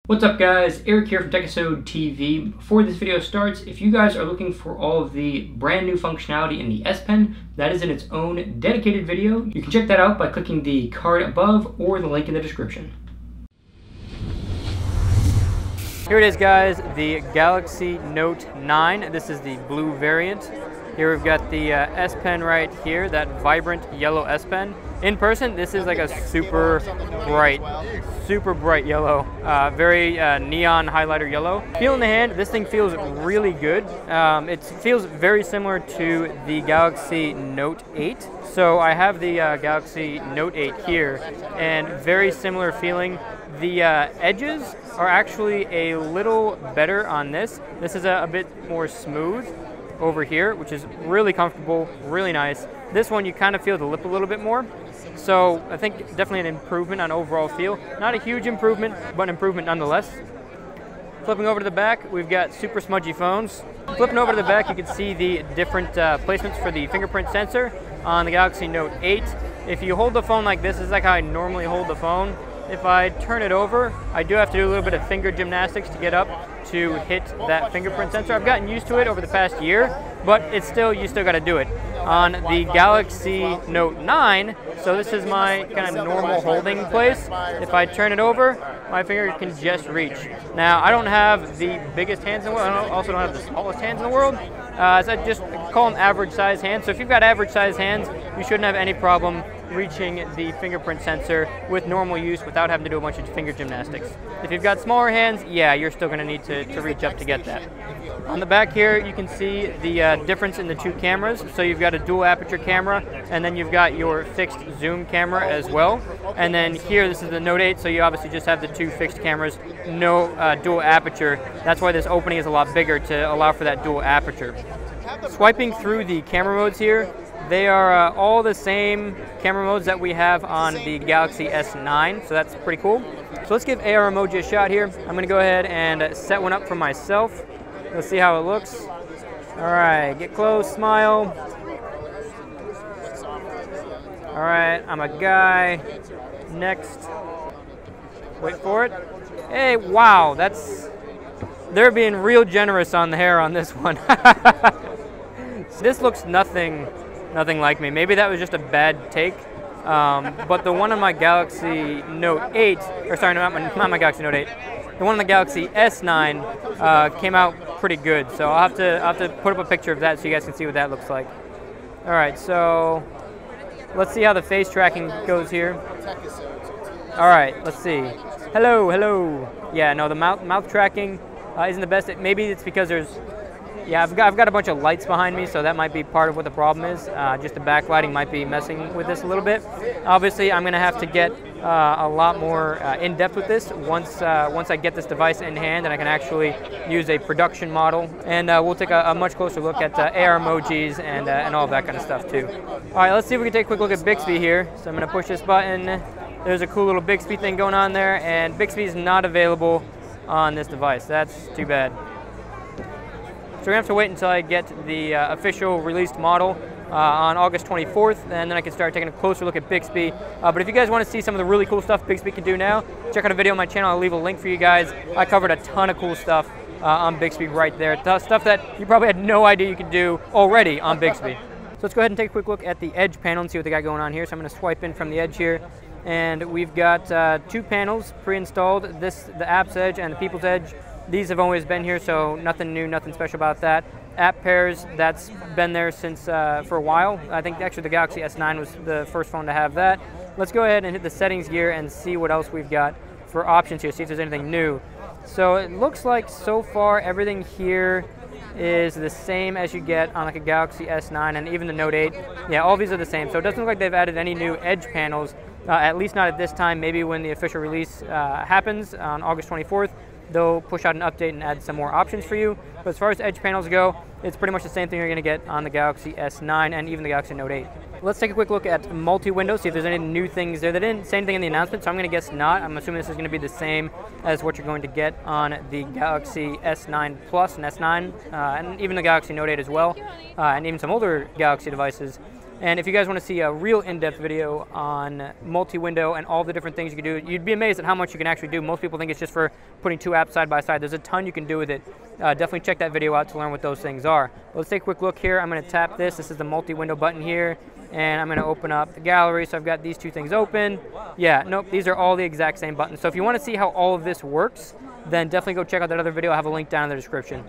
What's up guys, Eric here from Techisode TV. Before this video starts, if you guys are looking for all of the brand new functionality in the S Pen, that is in its own dedicated video. You can check that out by clicking the card above or the link in the description. Here it is guys, the Galaxy Note 9. This is the blue variant. Here we've got the S Pen right here, that vibrant yellow S Pen. In person, this is like a super bright yellow, very neon highlighter yellow. Feel in the hand, this thing feels really good. It feels very similar to the Galaxy Note 8. So I have the Galaxy Note 8 here, and very similar feeling. The edges are actually a little better on this. This is a bit more smooth over here, which is really comfortable, really nice. This one, you kind of feel the lip a little bit more. So I think definitely an improvement on overall feel. Not a huge improvement, but an improvement nonetheless. Flipping over to the back, we've got super smudgy phones. Flipping over to the back, you can see the different placements for the fingerprint sensor on the Galaxy Note 8. If you hold the phone like this is like how I normally hold the phone. If I turn it over, I do have to do a little bit of finger gymnastics to get up to hit that fingerprint sensor. I've gotten used to it over the past year, but it's still, you still got to do it. On the Galaxy Note 9, so this is my kind of normal holding place. If I turn it over, my finger can just reach. Now, I don't have the biggest hands in the world. I also don't have the smallest hands in the world. So I just call them average size hands. So if you've got average size hands, you shouldn't have any problem reaching the fingerprint sensor with normal use without having to do a bunch of finger gymnastics. If you've got smaller hands, yeah, you're still going to need to reach up to get that. On the back here, you can see the difference in the two cameras. So you've got a dual aperture camera, and then you've got your fixed zoom camera as well. And then here, this is the Note 8, so you obviously just have the two fixed cameras, no dual aperture. That's why this opening is a lot bigger to allow for that dual aperture. Swiping through the camera modes here, they are all the same camera modes that we have on the Galaxy S9, so that's pretty cool. So let's give AR emoji a shot here. I'm going to go ahead and set one up for myself. Let's see how it looks. All right, get close, smile. All right, I'm a guy. Next. Wait for it. Hey, wow, they're being real generous on the hair on this one. This looks nothing like me. Maybe that was just a bad take. But the one on my Galaxy Note 8, or sorry, not my Galaxy Note 8, the one on the Galaxy S9 came out pretty good. So I'll have to put up a picture of that so you guys can see what that looks like. All right, so let's see how the face tracking goes here. All right, let's see. Hello, hello. Yeah, no, the mouth tracking isn't the best. Maybe it's because I've got a bunch of lights behind me, so that might be part of what the problem is. Just the backlighting might be messing with this a little bit. Obviously, I'm going to have to get a lot more in-depth with this once I get this device in hand and I can actually use a production model. And we'll take a much closer look at AR emojis and all of that kind of stuff too. All right, let's see if we can take a quick look at Bixby here. So I'm going to push this button. There's a cool little Bixby thing going on there, and Bixby is not available on this device. That's too bad. So we're going to have to wait until I get the official released model on August 24th, and then I can start taking a closer look at Bixby. But if you guys want to see some of the really cool stuff Bixby can do now, check out a video on my channel. I'll leave a link for you guys. I covered a ton of cool stuff on Bixby right there. Stuff that you probably had no idea you could do already on Bixby. So let's go ahead and take a quick look at the Edge panel and see what they got going on here. So I'm going to swipe in from the Edge here. And we've got two panels pre-installed, the Apps Edge and the People's Edge. These have always been here, so nothing new, nothing special about that. App pairs, that's been there since for a while. I think actually the Galaxy S9 was the first phone to have that. Let's go ahead and hit the settings gear and see what else we've got for options here, see if there's anything new. So it looks like so far everything here is the same as you get on like a Galaxy S9 and even the Note 8. Yeah, all these are the same. So it doesn't look like they've added any new Edge panels, at least not at this time. Maybe when the official release happens on August 24th, they'll push out an update and add some more options for you. But as far as Edge panels go, it's pretty much the same thing you're going to get on the Galaxy S9 and even the Galaxy Note 8. Let's take a quick look at multi-window, see if there's any new things there. They didn't say anything in the announcement, so I'm going to guess not. I'm assuming this is going to be the same as what you're going to get on the Galaxy S9 Plus and S9, and even the Galaxy Note 8 as well, and even some older Galaxy devices. And if you guys want to see a real in-depth video on multi-window and all the different things you can do, you'd be amazed at how much you can actually do. Most people think it's just for putting two apps side by side. There's a ton you can do with it. Definitely check that video out to learn what those things are. But let's take a quick look here. I'm going to tap this. This is the multi-window button here. And I'm going to open up the gallery. So I've got these two things open. Yeah, nope, these are all the exact same buttons. So if you want to see how all of this works, then definitely go check out that other video. I'll have a link down in the description.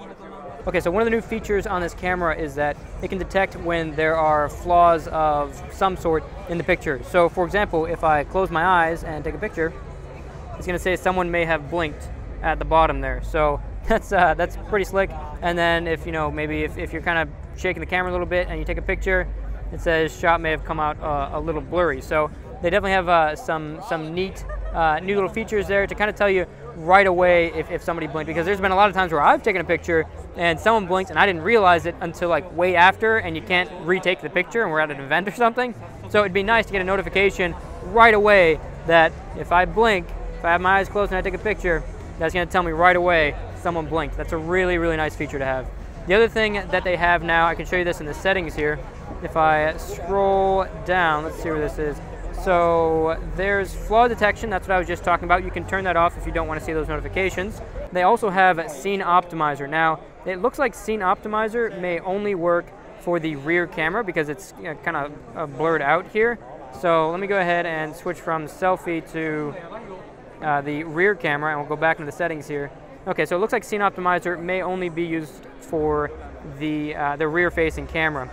Okay, so one of the new features on this camera is that it can detect when there are flaws of some sort in the picture. So for example, if I close my eyes and take a picture, it's going to say someone may have blinked at the bottom there. So that's pretty slick. And then if, you know, maybe if you're kind of shaking the camera a little bit and you take a picture, it says shot may have come out a little blurry. So they definitely have some neat new little features there to kind of tell you right away if somebody blinked, because there's been a lot of times where I've taken a picture and someone blinked and I didn't realize it until like way after, and you can't retake the picture and we're at an event or something. So it'd be nice to get a notification right away that if I blink, if I have my eyes closed and I take a picture, that's going to tell me right away someone blinked. That's a really, really nice feature to have. The other thing that they have now, I can show you this in the settings here. If I scroll down, let's see where this is. So there's flaw detection, that's what I was just talking about. You can turn that off if you don't want to see those notifications. They also have Scene Optimizer. Now, it looks like Scene Optimizer may only work for the rear camera because it's kind of blurred out here. So let me go ahead and switch from selfie to the rear camera, and we'll go back into the settings here. Okay, so it looks like Scene Optimizer may only be used for the rear-facing camera.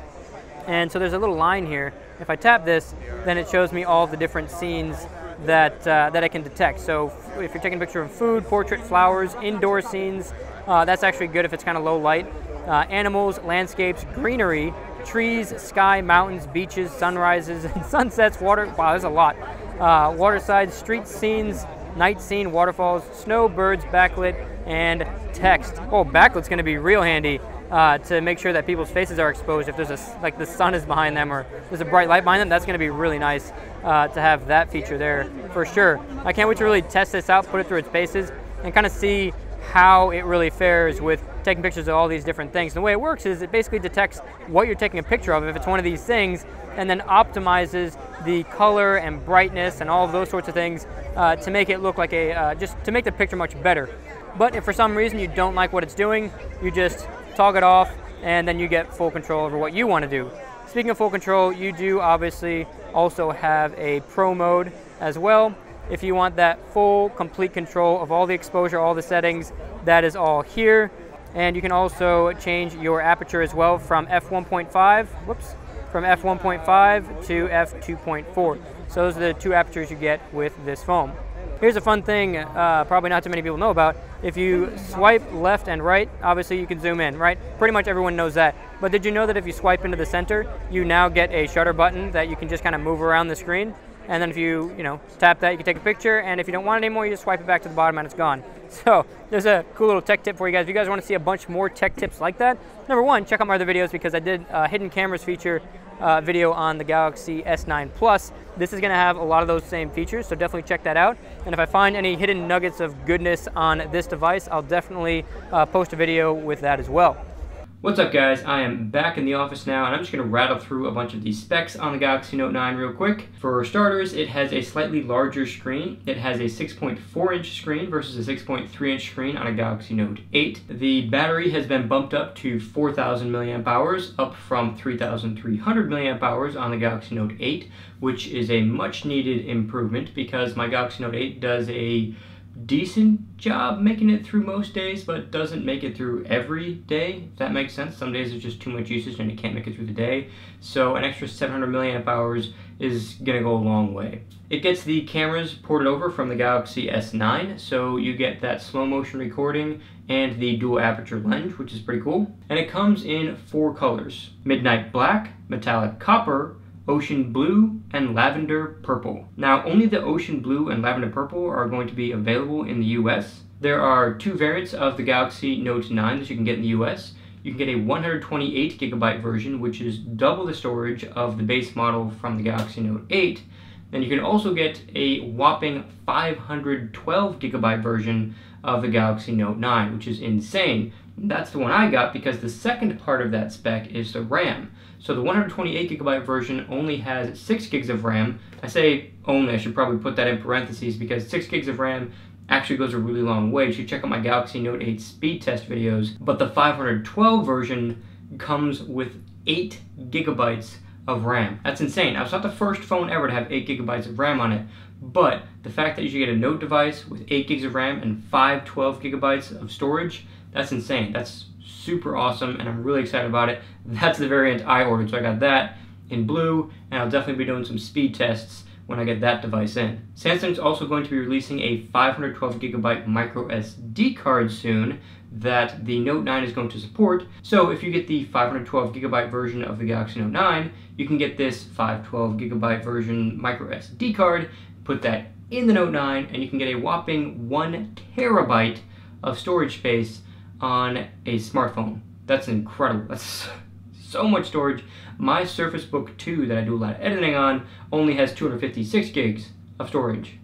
And so there's a little line here. If I tap this, then it shows me all the different scenes that I can detect. So if you're taking a picture of food, portrait, flowers, indoor scenes, that's actually good if it's kind of low light. Animals, landscapes, greenery, trees, sky, mountains, beaches, sunrises, and sunsets, water. Wow, there's a lot. Waterside, street scenes, night scene, waterfalls, snow, birds, backlit, and text. Oh, backlit's going to be real handy. To make sure that people's faces are exposed. If there's like the sun is behind them or there's a bright light behind them, that's going to be really nice to have that feature there for sure. I can't wait to really test this out, put it through its paces, and kind of see how it really fares with taking pictures of all these different things. And the way it works is it basically detects what you're taking a picture of, if it's one of these things, and then optimizes the color and brightness and all of those sorts of things to make it look like just to make the picture much better. But if for some reason you don't like what it's doing, you just toggle it off, and then you get full control over what you want to do. Speaking of full control, you do obviously also have a pro mode as well. If you want that full, complete control of all the exposure, all the settings, that is all here. And you can also change your aperture as well from f1.5, from f1.5 to f2.4. So those are the two apertures you get with this phone. Here's a fun thing, probably not too many people know about. If you swipe left and right, obviously you can zoom in, right? Pretty much everyone knows that. But did you know that if you swipe into the center, you now get a shutter button that you can just kind of move around the screen? And then if you tap that, you can take a picture, and if you don't want it anymore, you just swipe it back to the bottom and it's gone. So there's a cool little tech tip for you guys. If you guys want to see a bunch more tech tips like that, number one, check out my other videos, because I did a hidden cameras feature video on the Galaxy S9 Plus. This is going to have a lot of those same features, so definitely check that out. And if I find any hidden nuggets of goodness on this device, I'll definitely post a video with that as well. What's up, guys? I am back in the office now, and I'm just going to rattle through a bunch of these specs on the Galaxy Note 9 real quick. For starters, it has a slightly larger screen. It has a 6.4-inch screen versus a 6.3-inch screen on a Galaxy Note 8. The battery has been bumped up to 4,000 milliamp hours, up from 3,300 milliamp hours on the Galaxy Note 8, which is a much needed improvement because my Galaxy Note 8 does a decent job making it through most days, but doesn't make it through every day, if that makes sense. Some days there's just too much usage and it can't make it through the day. So an extra 700 milliamp hours is gonna go a long way. It gets the cameras ported over from the Galaxy S9, so you get that slow motion recording and the dual aperture lens, which is pretty cool. And it comes in 4 colors: midnight black, metallic copper, ocean blue, and lavender purple. Now, only the ocean blue and lavender purple are going to be available in the US. There are 2 variants of the Galaxy Note 9 that you can get in the US. You can get a 128 gigabyte version, which is double the storage of the base model from the Galaxy Note 8. And you can also get a whopping 512 gigabyte version of the Galaxy Note 9, which is insane. That's the one I got because the second part of that spec is the RAM. So the 128GB version only has 6 gigs of RAM. I say only, I should probably put that in parentheses because 6 gigs of RAM actually goes a really long way. You should check out my Galaxy Note 8 speed test videos. But the 512 version comes with 8 gigabytes of RAM. That's insane. Now, it's not the first phone ever to have 8 gigabytes of RAM on it, but the fact that you should get a Note device with 8 gigs of RAM and 512 gigabytes of storage, that's insane. That's super awesome, and I'm really excited about it. That's the variant I ordered, so I got that in blue, and I'll definitely be doing some speed tests when I get that device in. Samsung's also going to be releasing a 512GB micro SD card soon that the Note 9 is going to support. So if you get the 512GB version of the Galaxy Note 9, you can get this 512GB version micro SD card, put that in the Note 9, and you can get a whopping 1 terabyte of storage space on a smartphone. That's incredible. That's so much storage. My Surface Book 2 that I do a lot of editing on only has 256 gigs of storage,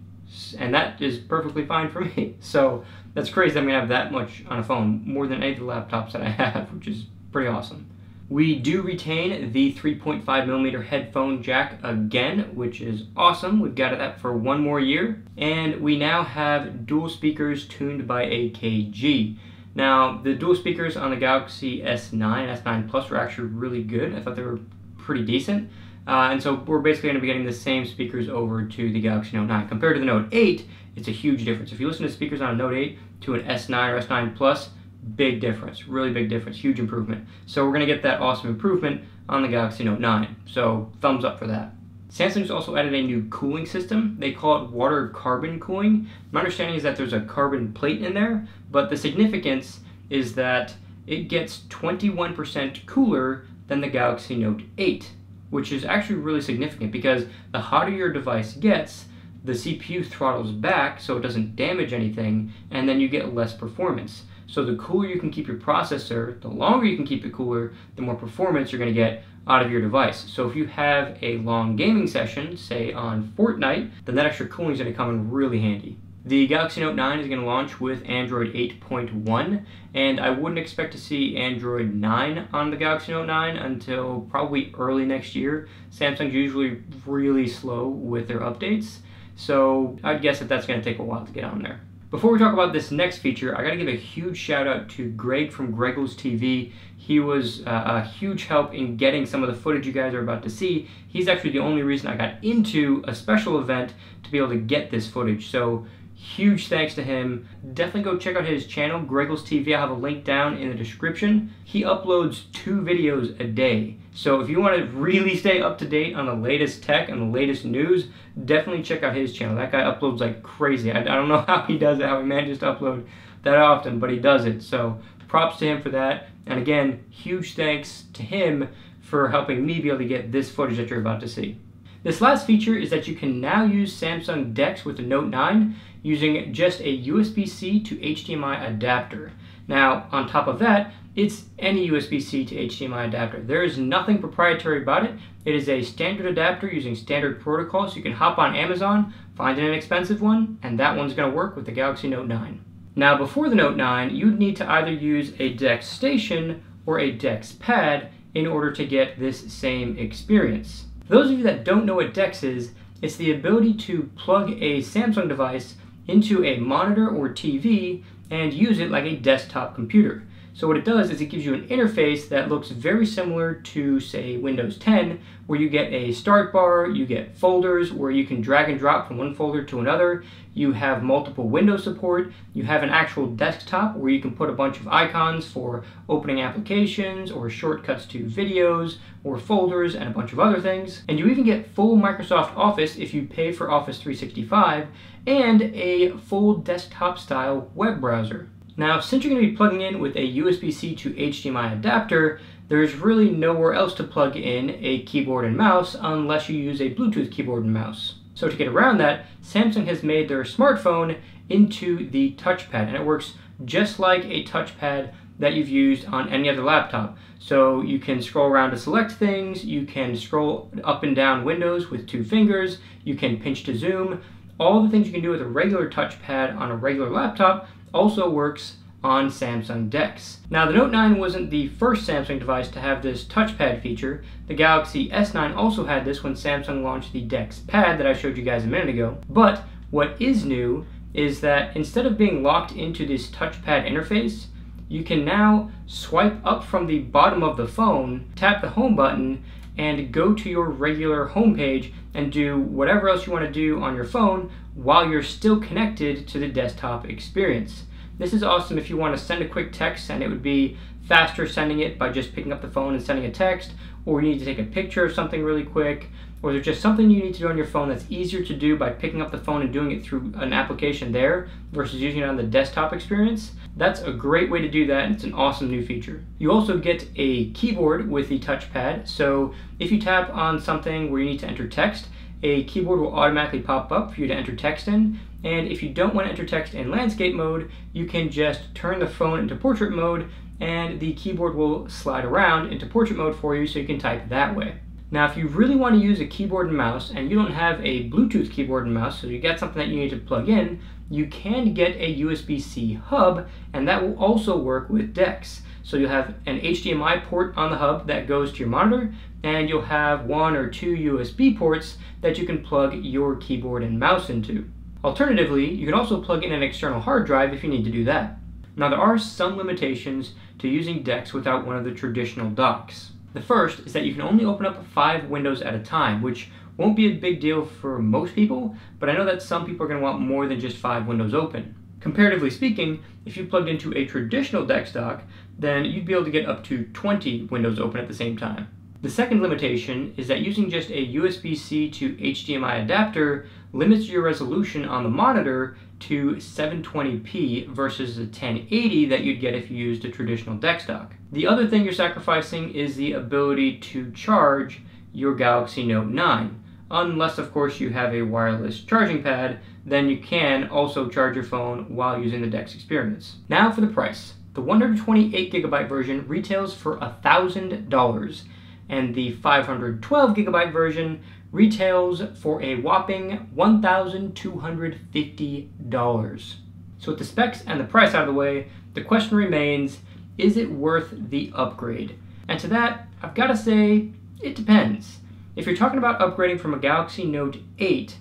and that is perfectly fine for me. So that's crazy that I'm gonna have that much on a phone, more than any of the laptops that I have, which is pretty awesome. We do retain the 3.5mm headphone jack again, which is awesome. We've got that for 1 more year, and we now have dual speakers tuned by AKG. Now, the dual speakers on the Galaxy S9 and S9 Plus were actually really good. I thought they were pretty decent. And so we're basically going to be getting the same speakers over to the Galaxy Note 9. Compared to the Note 8, it's a huge difference. If you listen to speakers on a Note 8 to an S9 or S9 Plus, big difference, really big difference, huge improvement. So we're going to get that awesome improvement on the Galaxy Note 9. So thumbs up for that. Samsung's also added a new cooling system. They call it water carbon cooling. My understanding is that there's a carbon plate in there, but the significance is that it gets 21% cooler than the Galaxy Note 8, which is actually really significant because the hotter your device gets, the CPU throttles back so it doesn't damage anything, and then you get less performance. So the cooler you can keep your processor, the longer you can keep it cooler, the more performance you're going to get out of your device. So if you have a long gaming session, say on Fortnite, then that extra cooling is going to come in really handy. The Galaxy Note 9 is going to launch with Android 8.1, and I wouldn't expect to see Android 9 on the Galaxy Note 9 until probably early next year. Samsung's usually really slow with their updates, so I'd guess that that's going to take a while to get on there. Before we talk about this next feature, I gotta give a huge shout out to Greg from Greggles TV. He was a huge help in getting some of the footage you guys are about to see. He's actually the only reason I got into a special event to be able to get this footage. So huge thanks to him. Definitely go check out his channel, Greggles TV. I'll have a link down in the description. He uploads 2 videos a day. So if you want to really stay up to date on the latest tech and the latest news, definitely check out his channel. That guy uploads like crazy. I don't know how he does it, how he manages to upload that often, but he does it. So props to him for that. And again, huge thanks to him for helping me be able to get this footage that you're about to see. This last feature is that you can now use Samsung DeX with the Note 9 using just a USB-C to HDMI adapter. Now, on top of that, it's any USB-C to HDMI adapter. There is nothing proprietary about it. It is a standard adapter using standard protocol, so you can hop on Amazon, find an inexpensive one, and that one's going to work with the Galaxy Note 9. Now, before the Note 9, you'd need to either use a DeX station or a DeX pad in order to get this same experience. For those of you that don't know what DeX is, it's the ability to plug a Samsung device into a monitor or TV and use it like a desktop computer. So what it does is it gives you an interface that looks very similar to, say, Windows 10, where you get a start bar, you get folders where you can drag and drop from one folder to another, you have multiple window support, you have an actual desktop where you can put a bunch of icons for opening applications or shortcuts to videos or folders and a bunch of other things, and you even get full Microsoft Office if you pay for Office 365, and a full desktop-style web browser. Now, since you're going to be plugging in with a USB-C to HDMI adapter, there's really nowhere else to plug in a keyboard and mouse unless you use a Bluetooth keyboard and mouse. So to get around that, Samsung has made their smartphone into the touchpad, and it works just like a touchpad that you've used on any other laptop. So you can scroll around to select things, you can scroll up and down windows with 2 fingers, you can pinch to zoom. All the things you can do with a regular touchpad on a regular laptop, also works on Samsung DeX. Now, the Note 9 wasn't the first Samsung device to have this touchpad feature. The Galaxy S9 also had this when Samsung launched the DeX Pad that I showed you guys a minute ago. But what is new is that instead of being locked into this touchpad interface, you can now swipe up from the bottom of the phone, tap the home button, and go to your regular home page and do whatever else you want to do on your phone while you're still connected to the desktop experience. This is awesome if you want to send a quick text and it would be faster sending it by just picking up the phone and sending a text, or you need to take a picture of something really quick, or there's just something you need to do on your phone that's easier to do by picking up the phone and doing it through an application there versus using it on the desktop experience. That's a great way to do that, and it's an awesome new feature. You also get a keyboard with the touchpad, so if you tap on something where you need to enter text, a keyboard will automatically pop up for you to enter text in. And if you don't want to enter text in landscape mode, you can just turn the phone into portrait mode and the keyboard will slide around into portrait mode for you so you can type that way. Now, if you really want to use a keyboard and mouse and you don't have a Bluetooth keyboard and mouse, so you got something that you need to plug in, you can get a USB-C hub, and that will also work with DeX. So you'll have an HDMI port on the hub that goes to your monitor, and you'll have 1 or 2 USB ports that you can plug your keyboard and mouse into. Alternatively, you can also plug in an external hard drive if you need to do that. Now, there are some limitations to using DeX without one of the traditional docks. The first is that you can only open up 5 windows at a time, which won't be a big deal for most people, but I know that some people are going to want more than just 5 windows open. Comparatively speaking, if you plugged into a traditional DeX dock, then you'd be able to get up to 20 windows open at the same time. The second limitation is that using just a USB-C to HDMI adapter limits your resolution on the monitor to 720p versus the 1080 that you'd get if you used a traditional DeX dock. The other thing you're sacrificing is the ability to charge your Galaxy Note 9. Unless, of course, you have a wireless charging pad, then you can also charge your phone while using the DeX experience. Now for the price. The 128GB version retails for $1,000, and the 512GB version retails for a whopping $1,250. So with the specs and the price out of the way, the question remains, is it worth the upgrade? And to that, I've got to say, it depends. If you're talking about upgrading from a Galaxy Note 8,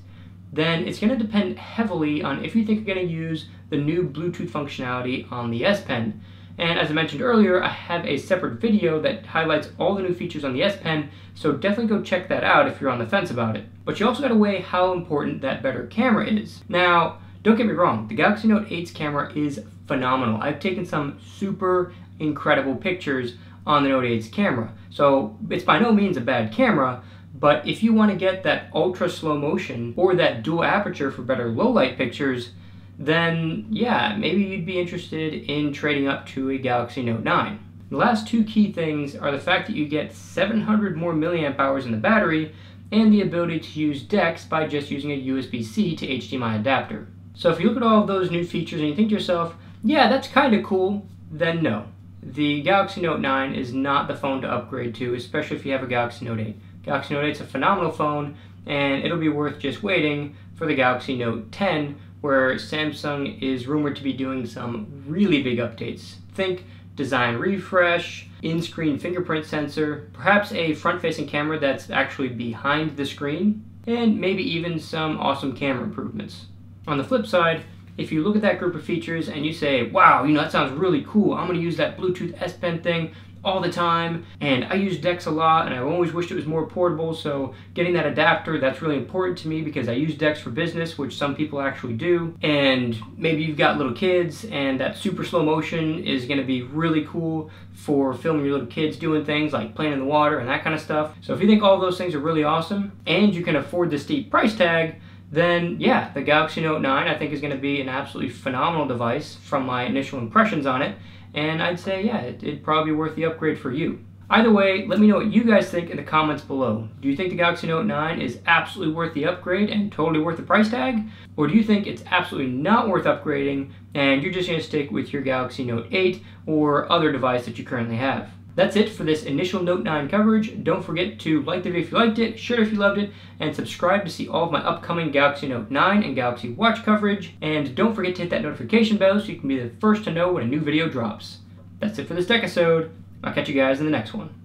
then it's going to depend heavily on if you think you're going to use the new Bluetooth functionality on the S Pen. And as I mentioned earlier, I have a separate video that highlights all the new features on the S Pen, so definitely go check that out if you're on the fence about it. But you also got to weigh how important that better camera is. Now, don't get me wrong, the Galaxy Note 8's camera is phenomenal. I've taken some super incredible pictures on the Note 8's camera, so it's by no means a bad camera. But if you want to get that ultra slow motion or that dual aperture for better low light pictures, then yeah, maybe you'd be interested in trading up to a Galaxy Note 9. The last 2 key things are the fact that you get 700 more milliamp hours in the battery and the ability to use DeX by just using a USB-C to HDMI adapter. So if you look at all of those new features and you think to yourself, yeah, that's kind of cool, then no. The Galaxy Note 9 is not the phone to upgrade to, especially if you have a Galaxy Note 8. Galaxy Note 8 is a phenomenal phone, and it'll be worth just waiting for the Galaxy Note 10, where Samsung is rumored to be doing some really big updates. Think design refresh, in-screen fingerprint sensor, perhaps a front-facing camera that's actually behind the screen, and maybe even some awesome camera improvements. On the flip side, if you look at that group of features and you say, wow, that sounds really cool, I'm going to use that Bluetooth S Pen thing all the time, and I use DeX a lot, and I always wished it was more portable, so getting that adapter, that's really important to me because I use DeX for business, which some people actually do, and maybe you've got little kids, and that super slow motion is going to be really cool for filming your little kids doing things like playing in the water and that kind of stuff. So if you think all of those things are really awesome, and you can afford the steep price tag, then yeah, the Galaxy Note 9 I think is going to be an absolutely phenomenal device from my initial impressions on it. And I'd say, yeah, it'd probably be worth the upgrade for you. Either way, let me know what you guys think in the comments below. Do you think the Galaxy Note 9 is absolutely worth the upgrade and totally worth the price tag? Or do you think it's absolutely not worth upgrading and you're just going to stick with your Galaxy Note 8 or other device that you currently have? That's it for this initial Note 9 coverage. Don't forget to like the video if you liked it, share it if you loved it, and subscribe to see all of my upcoming Galaxy Note 9 and Galaxy Watch coverage. And don't forget to hit that notification bell so you can be the first to know when a new video drops. That's it for this episode. I'll catch you guys in the next one.